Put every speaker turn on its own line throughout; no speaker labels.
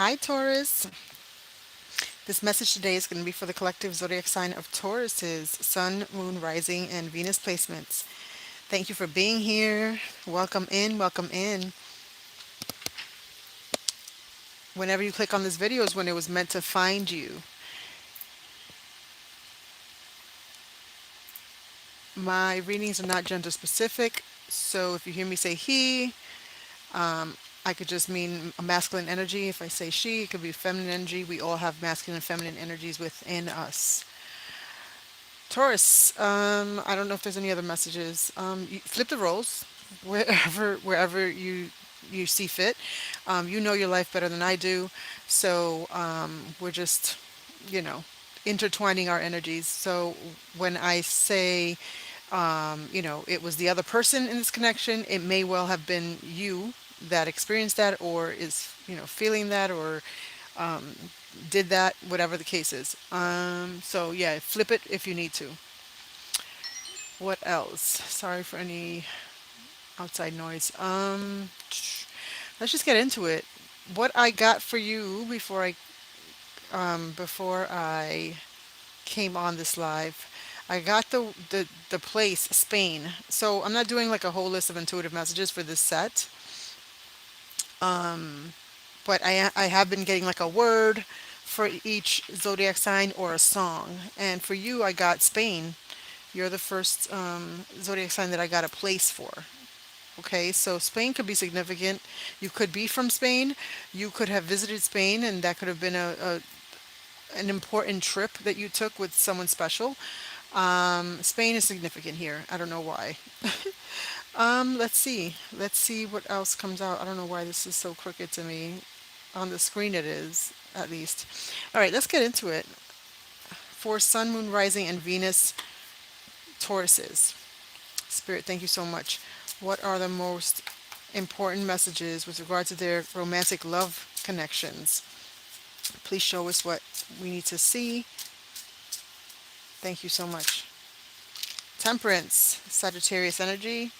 Hi, Taurus. This message today is going to be for the collective zodiac sign of Taurus's Sun, Moon, Rising, and Venus placements. Thank you for being here. Welcome in, welcome in. Whenever you click on this video is when it was meant to find you. My readings are not gender specific, so if you hear me say he, I could just mean a masculine energy. If I say she, it could be feminine energy. We all have masculine and feminine energies within us. Taurus, I don't know if there's any other messages. You flip the roles wherever you see fit. You know your life better than I do, so we're just, you know, intertwining our energies. So when I say, it was the other person in this connection, it may well have been you that experienced that, or is, feeling that, or did that, whatever the case is. So yeah, flip it if you need to. What else? Sorry for any outside noise. Let's just get into it. What I got for you before I came on this live, I got the place Spain. So I'm not doing like a whole list of intuitive messages for this set, but I have been getting like a word for each zodiac sign or a song. And for you, I got Spain. You're the first zodiac sign that I got a place for. Okay, so Spain could be significant. You could be from Spain. You could have visited Spain, and that could have been an important trip that you took with someone special. Spain is significant here. I don't know why. Let's see. Let's see what else comes out. I don't know why this is so crooked to me. On the screen, it is, at least. All right, let's get into it. For Sun, Moon, Rising, and Venus Tauruses. Spirit, thank you so much. What are the most important messages with regard to their romantic love connections? Please show us what we need to see. Thank you so much. Temperance, Sagittarius energy.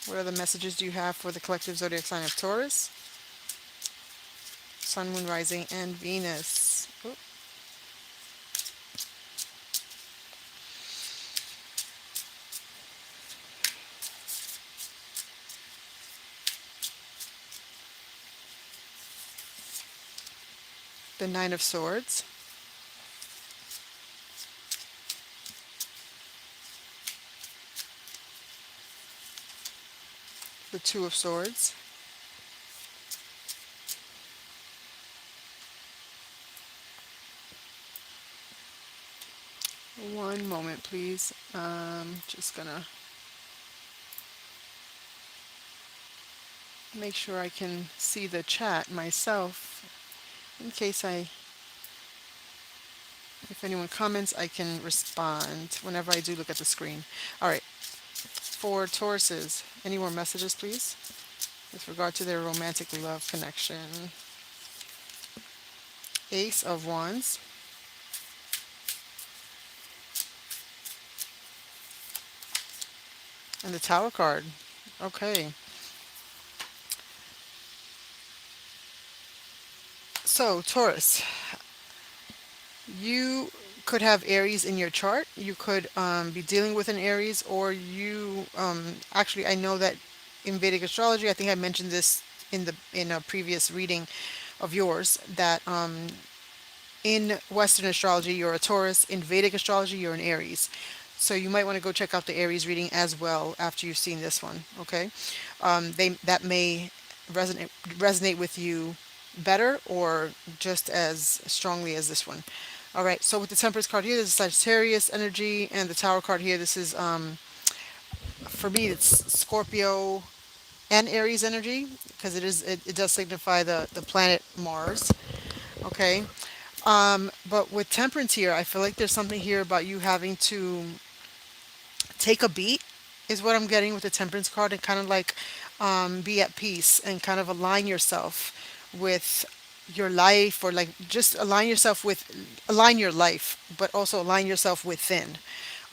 What other messages do you have for the collective zodiac sign of Taurus? Sun, Moon, Rising, and Venus. Oop. The Nine of Swords. The Two of Swords. One moment, please. Just gonna make sure I can see the chat myself in case if anyone comments, I can respond whenever I do look at the screen. All right, for Tauruses, any more messages, please, with regard to their romantic love connection? Ace of Wands. And the Tower card. Okay. So, Taurus, you could have Aries in your chart. You could be dealing with an Aries, or actually, I know that in Vedic astrology, I think I mentioned this in a previous reading of yours, that in Western astrology, you're a Taurus. In Vedic astrology, you're an Aries. So you might want to go check out the Aries reading as well after you've seen this one. Okay, that may resonate with you better or just as strongly as this one. All right. So with the Temperance card here, there's a Sagittarius energy, and the Tower card here. This is for me, it's Scorpio and Aries energy, because it does signify the planet Mars. Okay. But with Temperance here, I feel like there's something here about you having to take a beat, is what I'm getting with the Temperance card, and kind of like be at peace and kind of align yourself with your life, or like just align your life, but also align yourself within.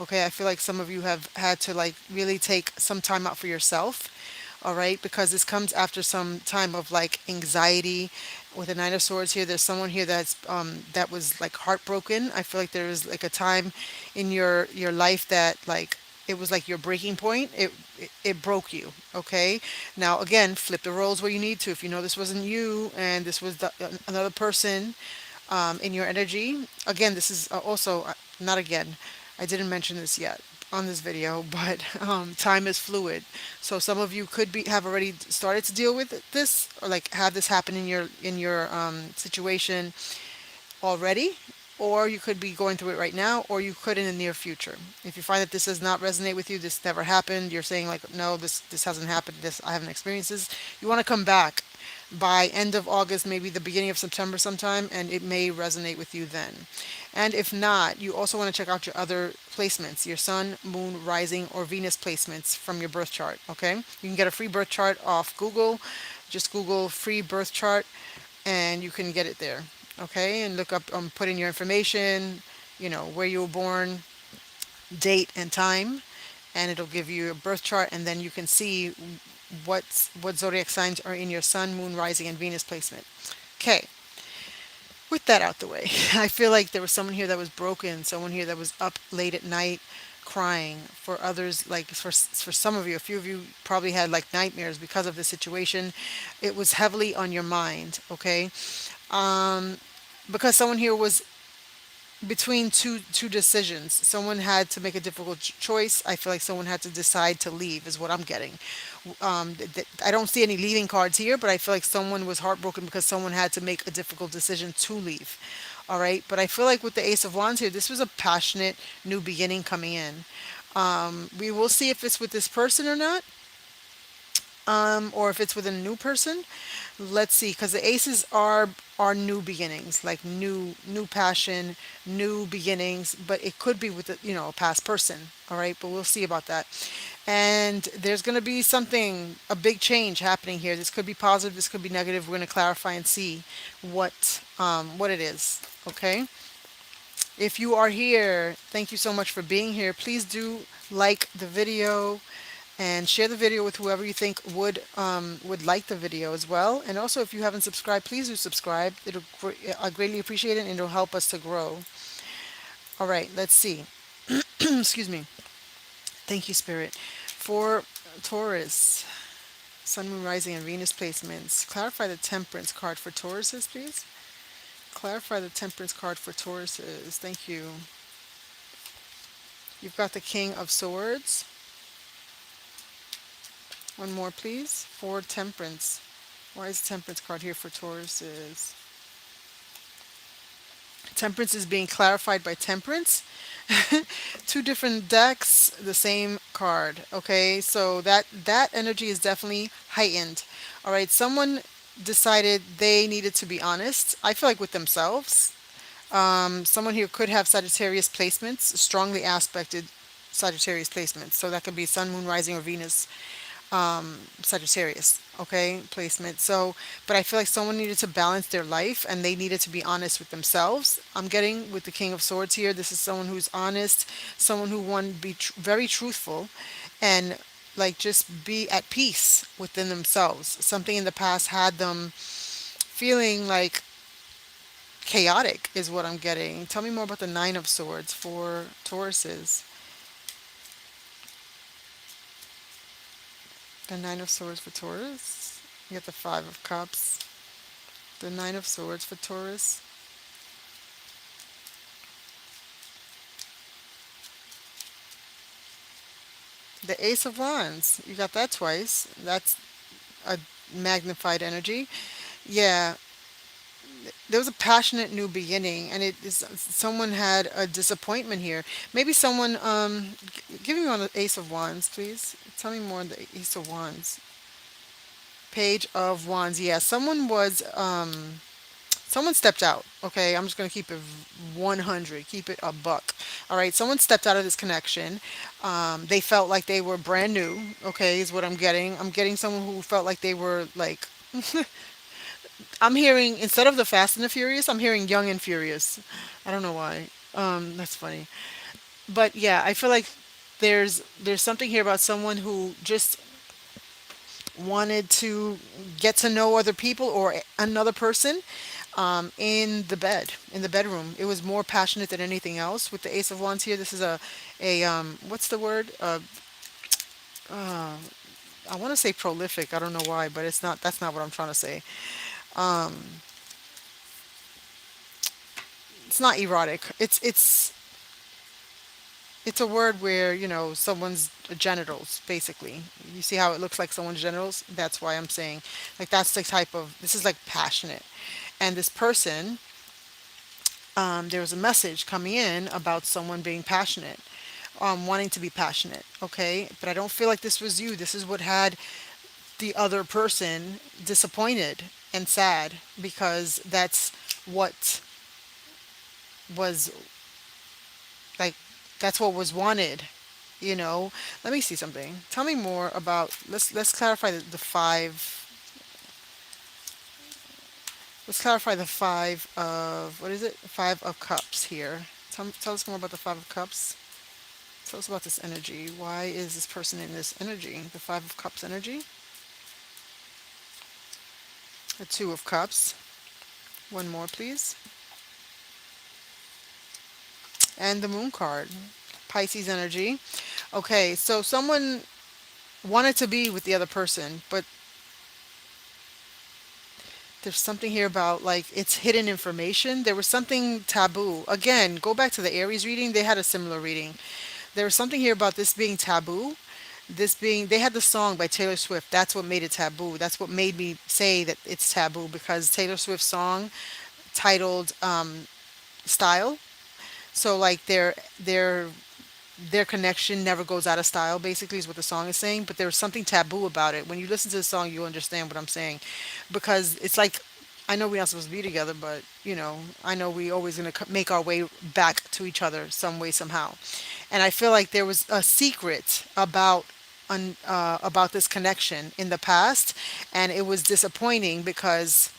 Okay, I feel like some of you have had to like really take some time out for yourself, all right, because this comes after some time of like anxiety. With the Nine of Swords here, there's someone here that was like heartbroken. I feel like there was like a time in your life that like it was like your breaking point. It broke you. Okay. Now again, flip the roles where you need to. If you know this wasn't you and this was another person in your energy. Again, this is also not again. I didn't mention this yet on this video, but time is fluid. So some of you could be have already started to deal with this, or like have this happen in your situation already, or you could be going through it right now, or you could in the near future. If you find that this does not resonate with you, this never happened, you're saying like, no, this hasn't happened, this I haven't experienced this, you want to come back by end of August, maybe the beginning of September sometime, and it may resonate with you then. And if not, you also want to check out your other placements, your sun, moon, rising, or Venus placements from your birth chart, okay? You can get a free birth chart off Google. Just Google free birth chart and you can get it there. Okay, and look up, put in your information, where you were born, date and time, and it'll give you a birth chart, and then you can see what zodiac signs are in your sun, moon, rising, and Venus placement. Okay, with that out the way, I feel like there was someone here that was broken, someone here that was up late at night crying. For others, like for some of you, a few of you probably had like nightmares because of the situation. It was heavily on your mind, okay? Because someone here was between two decisions. Someone had to make a difficult choice. I feel like someone had to decide to leave is what I'm getting. I don't see any leaving cards here, but I feel like someone was heartbroken because someone had to make a difficult decision to leave. All right, but I feel like with the Ace of Wands here, this was a passionate new beginning coming in. We will see if it's with this person or not, or if it's with a new person. Let's see, because the aces are new beginnings, like new passion, new beginnings, but it could be with a past person. All right, but we'll see about that. And there's going to be a big change happening here. This could be positive, this could be negative. We're going to clarify and see what it is. Okay. If you are here, thank you so much for being here. Please do like the video and share the video with whoever you think would like the video as well. And also, if you haven't subscribed, please do subscribe. I greatly appreciate it, and it'll help us to grow. All right, let's see. Excuse me. Thank you, Spirit. For Taurus, Sun, Moon, Rising, and Venus placements, clarify the Temperance card for Tauruses, please. Clarify the Temperance card for Tauruses. Thank you. You've got the King of Swords. One more, please. For Temperance. Why is Temperance card here for Tauruses? Temperance is being clarified by Temperance. Two different decks, the same card. Okay, so that energy is definitely heightened. All right, someone decided they needed to be honest. I feel like with themselves. Someone here could have Sagittarius placements, strongly aspected Sagittarius placements. So that could be Sun, Moon, Rising, or Venus Sagittarius, okay, placement. So, but I feel like someone needed to balance their life and they needed to be honest with themselves. I'm getting with the King of Swords here. This is someone who's honest, someone who want to be very truthful and like just be at peace within themselves. Something in the past had them feeling like chaotic, is what I'm getting. Tell me more about the Nine of Swords for Tauruses. The Nine of Swords for Taurus. You get the Five of Cups. The Nine of Swords for Taurus. The Ace of Wands. You got that twice. That's a magnified energy. Yeah, there was a passionate new beginning, and it is someone had a disappointment here. Maybe someone give me on the Ace of Wands, please. Tell me more on the Ace of Wands. Page of Wands. Yeah, someone stepped out. Okay, I'm just gonna keep it 100, keep it a buck. All right, someone stepped out of this connection. They felt like they were brand new. Okay, is what I'm getting. I'm getting someone who felt like they were like. I'm hearing instead of the Fast and the Furious, I'm hearing Young and Furious. I don't know why. That's funny. But yeah, I feel like there's something here about someone who just wanted to get to know other people or another person in the bed, in the bedroom. It was more passionate than anything else. With the Ace of Wands here, this is a what's the word? I want to say prolific. I don't know why, but it's not. That's not what I'm trying to say. It's not erotic. It's a word where, someone's genitals, basically. You see how it looks like someone's genitals? That's why I'm saying, like, that's the type of, this is like passionate. And this person, there was a message coming in about someone being passionate, wanting to be passionate, okay? But I don't feel like this was you. This is what had the other person disappointed and sad because that's what was like, that's what was wanted. Let me see something. Tell me more about. Let's clarify the five. Let's clarify the five of what is it? Five of cups here. Tell us more about the five of cups. Tell us about this energy. Why is this person in this energy? The five of cups energy. The two of cups. One more, please. And the moon card. Pisces energy. Okay, so someone wanted to be with the other person, but there's something here about like it's hidden information. There was something taboo. Again, go back to the Aries reading. They had a similar reading. There was something here about this being taboo. This being, they had the song by Taylor Swift. That's what made it taboo. That's what made me say that it's taboo because Taylor Swift's song titled Style. So like their connection never goes out of style, basically is what the song is saying, but there's something taboo about it. When you listen to the song you'll understand what I'm saying, because it's like, I know we're not supposed to be together, but I know we always going to make our way back to each other some way somehow. And I feel like there was a secret about this connection in the past, and it was disappointing because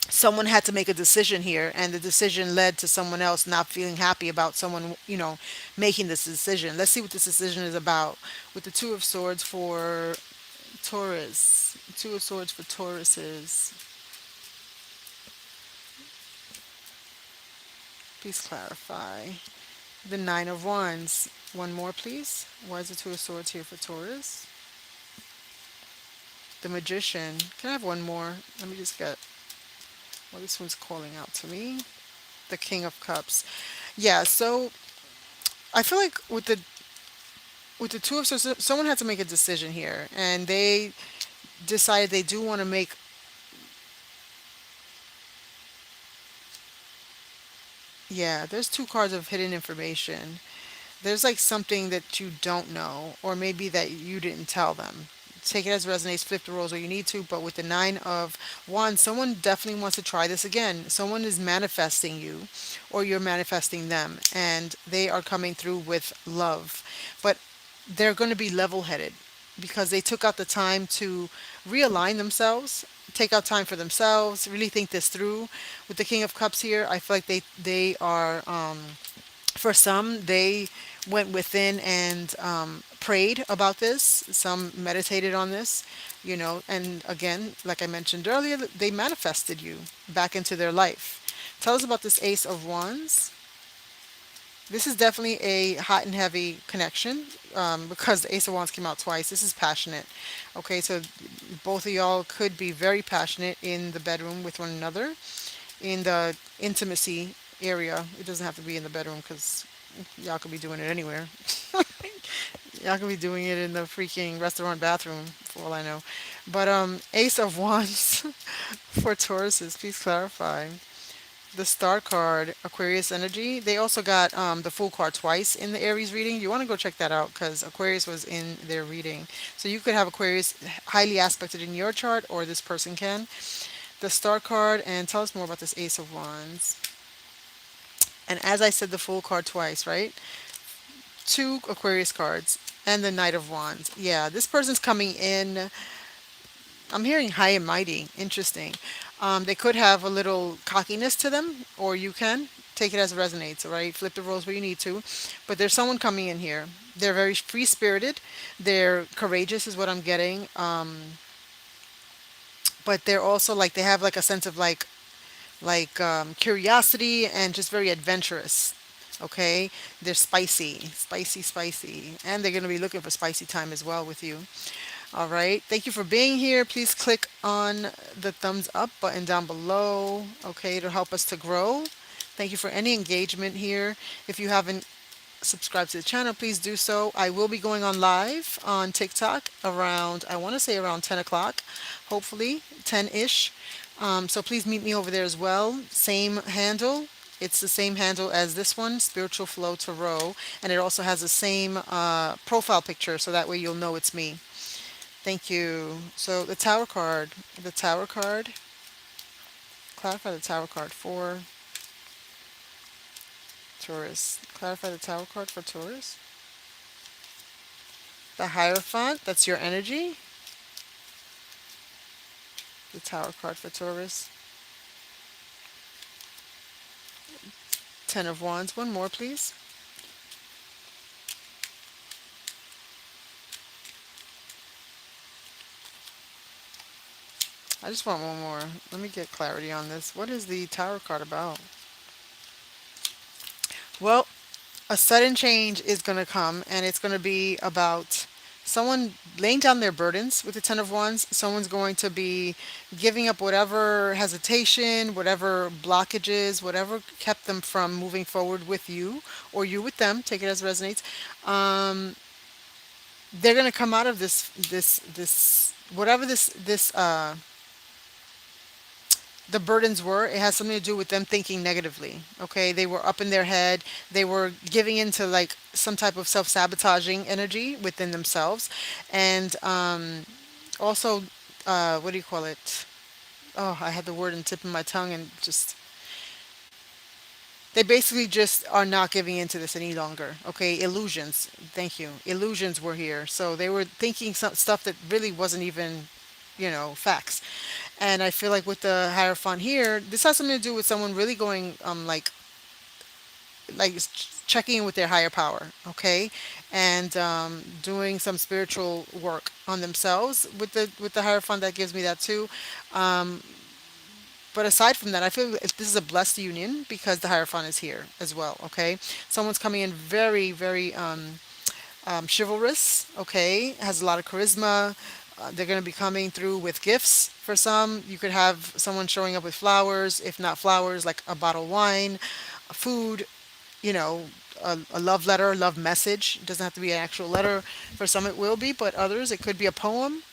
someone had to make a decision here, and the decision led to someone else not feeling happy about someone, making this decision. Let's see what this decision is about. With the two of swords for Taurus. Two of swords for Tauruses. Please clarify. The nine of wands. One more, please. Why is the two of swords here for Taurus? The magician. Can I have one more? Let me just get, well, this one's calling out to me. The king of cups. Yeah, so I feel like with the two of swords, someone had to make a decision here, and they decided they do want to make. Yeah, there's two cards of hidden information. There's like something that you don't know, or maybe that you didn't tell them. Take it as resonates, flip the roles where you need to. But with the nine of wands, someone definitely wants to try this again. Someone is manifesting you, or you're manifesting them, and they are coming through with love. But they're going to be level headed because they took out the time to realign themselves, take out time for themselves, really think this through. With the king of cups here, I feel like they are, for some, they went within and prayed about this. Some meditated on this, and again, like I mentioned earlier, they manifested you back into their life. Tell us about this ace of wands. This is definitely a hot and heavy connection, because the Ace of Wands came out twice. This is passionate. Okay, so both of y'all could be very passionate in the bedroom with one another, in the intimacy area. It doesn't have to be in the bedroom because y'all could be doing it anywhere. Y'all could be doing it in the freaking restaurant bathroom, for all I know. But Ace of Wands for Tauruses, please clarify. The star card, Aquarius energy. They also got the full card twice in the Aries reading. You want to go check that out because Aquarius was in their reading. So you could have Aquarius highly aspected in your chart, or this person can. The star card, and tell us more about this Ace of Wands. And as I said, the full card twice, right? Two Aquarius cards and the Knight of Wands. Yeah, this person's coming in. I'm hearing high and mighty. Interesting. They could have a little cockiness to them, or you can take it as it resonates, all right? Flip the roles where you need to. But there's someone coming in here. They're very free spirited. They're courageous, is what I'm getting. but they're also like they have like a sense of like curiosity and just very adventurous. Okay, they're spicy, spicy, spicy, and they're going to be looking for spicy time as well with you. All right, thank you for being here. Please click on the thumbs up button down below. Okay, to help us to grow. Thank you for any engagement here. If you haven't subscribe to the channel, please do so. I will be going on live on TikTok around, I want to say around 10 o'clock, hopefully 10-ish. So please meet me over there as well. Same handle. It's the same handle as this one, Spiritual Flow Tarot, and it also has the same profile picture, so that way you'll know it's me. Thank you. So the Tower card, clarify the Tower card for Taurus. Clarify the Tower card for Taurus. The Hierophant, that's your energy. The Tower card for Taurus. Ten of Wands. One more, please. I just want one more. Let me get clarity on this. What is the Tower card about? Well, a sudden change is going to come, and it's going to be about someone laying down their burdens with the Ten of Wands. Someone's going to be giving up whatever hesitation, whatever blockages, whatever kept them from moving forward with you, or you with them. Take it as it resonates. Um, they're going to come out of this whatever this the burdens were. It has something to do with them thinking negatively. Okay, they were up in their head. They were giving into like some type of self-sabotaging energy within themselves, and also what do you call it? Oh, I had the word in the tip of my tongue and just they basically just are not giving into this any longer. Okay, illusions. Thank you. Illusions were here. So they were thinking some stuff that really wasn't even, facts. And I feel like with the Hierophant here, this has something to do with someone really going, checking in with their higher power, okay, and doing some spiritual work on themselves with the Hierophant. That gives me that too. But aside from that, I feel this is a blessed union because the Hierophant is here as well. Okay, someone's coming in very, very chivalrous. Okay, has a lot of charisma. They're going to be coming through with gifts. For some, you could have someone showing up with flowers, if not flowers, like a bottle of wine, food, you know, a love letter, love message. It doesn't have to be an actual letter. For some, it will be, but others, it could be a poem.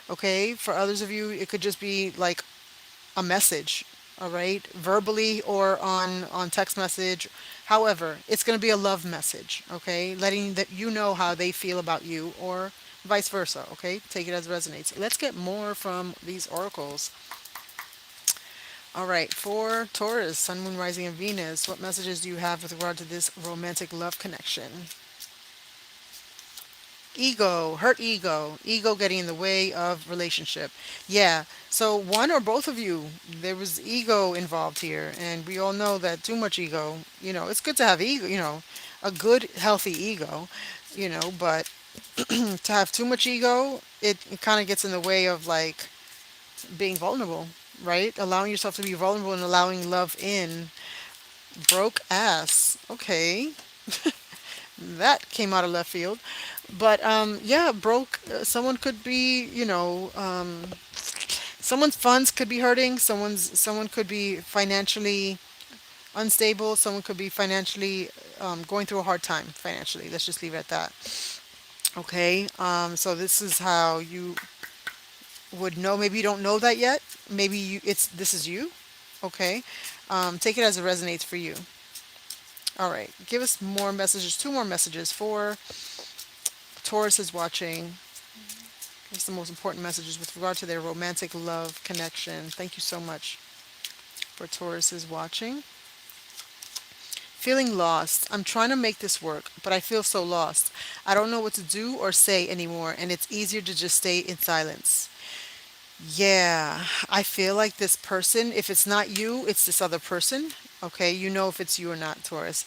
Okay, for others of you, it could just be like a message, all right, verbally or on text message. However, it's going to be a love message, okay, letting that you know how they feel about you or vice versa. Okay, take it as it resonates. Let's get more from these oracles. All right, for Taurus, Sun, Moon, Rising, and Venus, what messages do you have with regard to this romantic love connection? Ego, hurt ego, ego getting in the way of relationship. Yeah. So one or both of you, there was ego involved here, and we all know that too much ego, it's good to have ego, a good healthy ego, but to have too much ego, it kind of gets in the way of like being vulnerable, right? Allowing yourself to be vulnerable and allowing love in. Broke ass. Okay. That came out of left field. But yeah, broke. Someone could be, someone's funds could be hurting. Someone could be financially unstable. Someone could be financially going through a hard time financially. Let's just leave it at that. Okay. So this is how you would know. Maybe you don't know that yet. Maybe it's this is you. Okay. Take it as it resonates for you. All right. Give us more messages. Two more messages for Taurus is watching. Give us the most important messages with regard to their romantic love connection. Thank you so much for Taurus is watching. Feeling lost. I'm trying to make this work, but I feel so lost. I don't know what to do or say anymore, and it's easier to just stay in silence. Yeah, I feel like this person, if it's not you, it's this other person. Okay, you know if it's you or not, Taurus.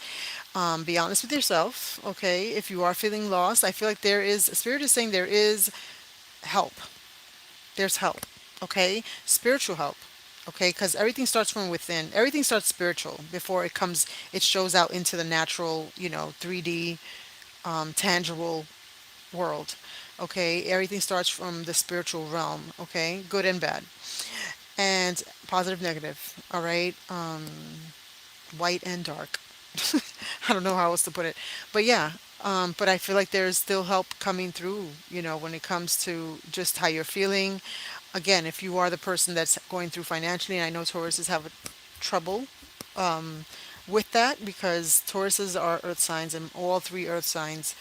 Be honest with yourself. Okay, if you are feeling lost, I feel like Spirit is saying there is help. There's help. Okay, spiritual help. Okay, because everything starts from within. Everything starts spiritual before it shows out into the natural, 3D, tangible world. Okay, everything starts from the spiritual realm. Okay, good and bad, and positive, negative. All right, white and dark. I don't know how else to put it, but yeah. But I feel like there's still help coming through, when it comes to just how you're feeling. Again, if you are the person that's going through financially, and I know Tauruses have trouble with that because Tauruses are earth signs, and all three earth signs,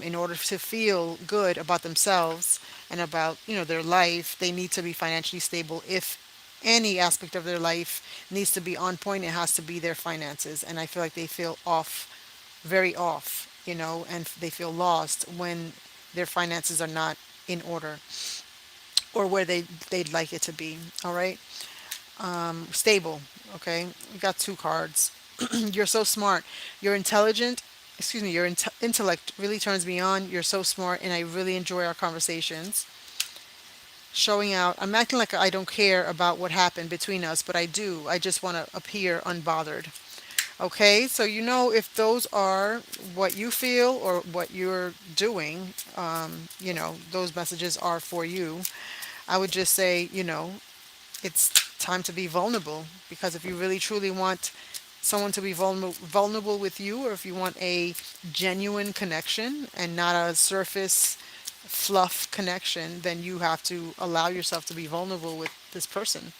in order to feel good about themselves and about their life, they need to be financially stable. If any aspect of their life needs to be on point, it has to be their finances. And I feel like they feel off, very off, and they feel lost when their finances are not in order or where they'd like it to be. All right, stable. Okay, we got two cards. You're so smart. You're intelligent. Excuse me. Your intellect really turns me on. You're so smart, and I really enjoy our conversations. Showing out. I'm acting like I don't care about what happened between us, but I do. I just want to appear unbothered. Okay, so if those are what you feel or what you're doing, those messages are for you. I would just say, it's time to be vulnerable because if you really truly want someone to be vulnerable with you, or if you want a genuine connection and not a surface fluff connection, then you have to allow yourself to be vulnerable with this person.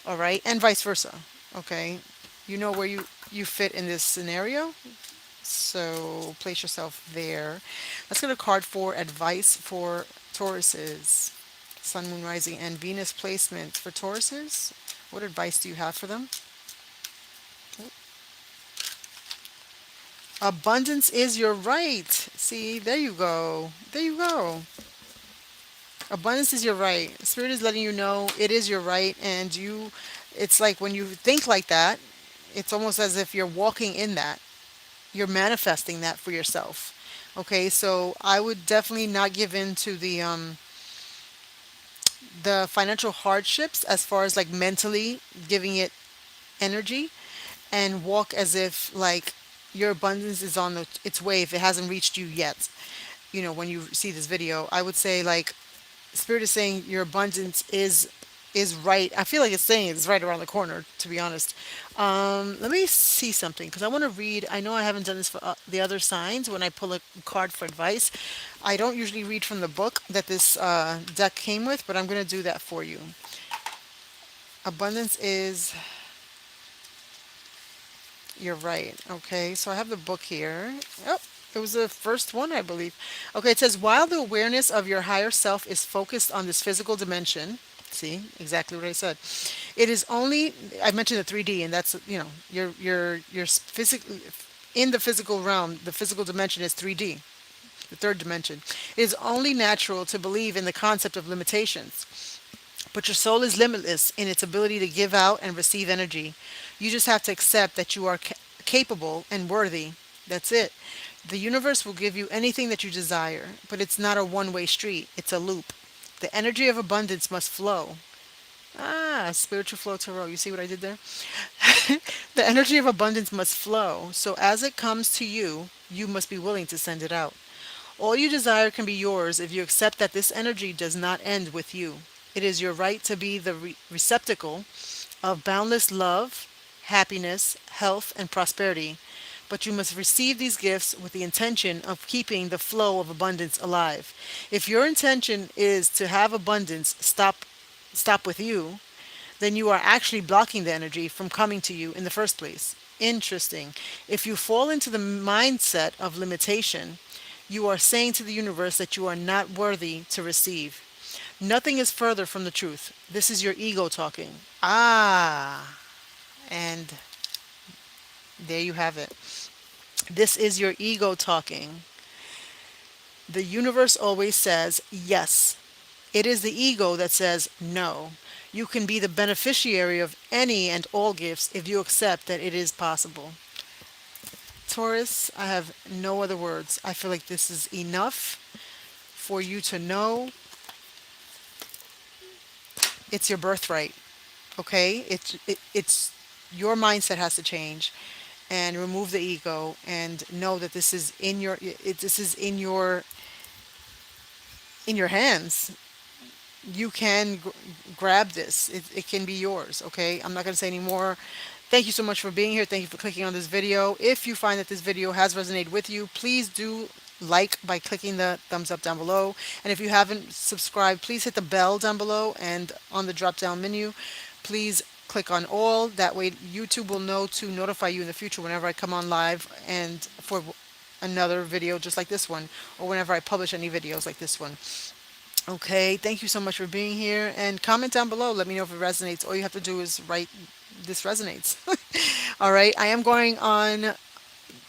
All right, and vice versa. Okay, you know where you fit in this scenario, so place yourself there. Let's get a card for advice for Tauruses. Sun, Moon, Rising, and Venus placement for Tauruses. What advice do you have for them? Abundance is your right. See, there you go. There you go. Abundance is your right. Spirit is letting you know it is your right, and it's like when you think like that, it's almost as if you're walking in that. You're manifesting that for yourself. Okay, so I would definitely not give in to the financial hardships as far as like mentally giving it energy, and walk as if like your abundance is on its way if it hasn't reached you yet. When you see this video, I would say like Spirit is saying your abundance is right. I feel like it's saying it's right around the corner, to be honest. Let me see something because I want to read. I know I haven't done this for the other signs when I pull a card for advice. I don't usually read from the book that this deck came with, but I'm going to do that for you. Abundance is You're right. Okay, so I have the book here. Oh, it was the first one, I believe. Okay, it says, while the awareness of your higher self is focused on this physical dimension, see, exactly what I said. It is only, I mentioned the 3D, and that's, you're physically, in the physical realm, the physical dimension is 3D, the third dimension. It is only natural to believe in the concept of limitations. But your soul is limitless in its ability to give out and receive energy. You just have to accept that you are capable and worthy. That's it. The universe will give you anything that you desire, but it's not a one way street, it's a loop. The energy of abundance must flow. Ah, spiritual flow tarot. You see what I did there? The energy of abundance must flow. So as it comes to you, you must be willing to send it out. All you desire can be yours if you accept that this energy does not end with you. It is your right to be the receptacle of boundless love, happiness, health, and prosperity. But you must receive these gifts with the intention of keeping the flow of abundance alive. If your intention is to have abundance stop with you, then you are actually blocking the energy from coming to you in the first place. Interesting. If you fall into the mindset of limitation, you are saying to the universe that you are not worthy to receive. Nothing is further from the truth. This is your ego talking. Ah, and there you have it. This is your ego talking. The universe always says yes. It is the ego that says no. You can be the beneficiary of any and all gifts if you accept that it is possible. Taurus, I have no other words. I feel like this is enough for you to know It's your birthright. Okay, it's your mindset has to change, and remove the ego, and know that this is in this is in your hands. You can grab this. It can be yours. Okay, I'm not going to say any more. Thank you so much for being here. Thank you for clicking on this video. If you find that this video has resonated with you, please do like by clicking the thumbs up down below. And if you haven't subscribed, please hit the bell down below, and on the drop down menu, please click on all. That way YouTube will know to notify you in the future whenever I come on live and for another video just like this one, or whenever I publish any videos like this one. Okay, thank you so much for being here, and comment down below. Let me know if it resonates. All you have to do is write this resonates. All right, I am going on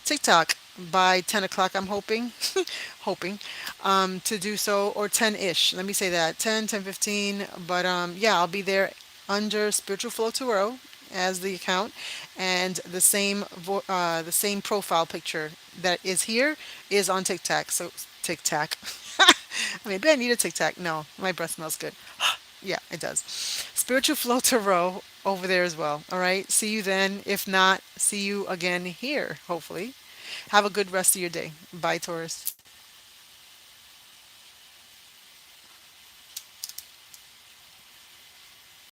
TikTok by 10 o'clock, I'm hoping, hoping to do so, or 10-ish. Let me say that, 10, 10:15. But yeah, I'll be there under Spiritual Flow Tarot as the account, and the same profile picture that is here is on TikTok. So TikTok. Maybe I need a TikTok. No, my breath smells good. Yeah, it does. Spiritual Flow Tarot over there as well. All right. See you then. If not, see you again here, hopefully. Have a good rest of your day. Bye, Taurus.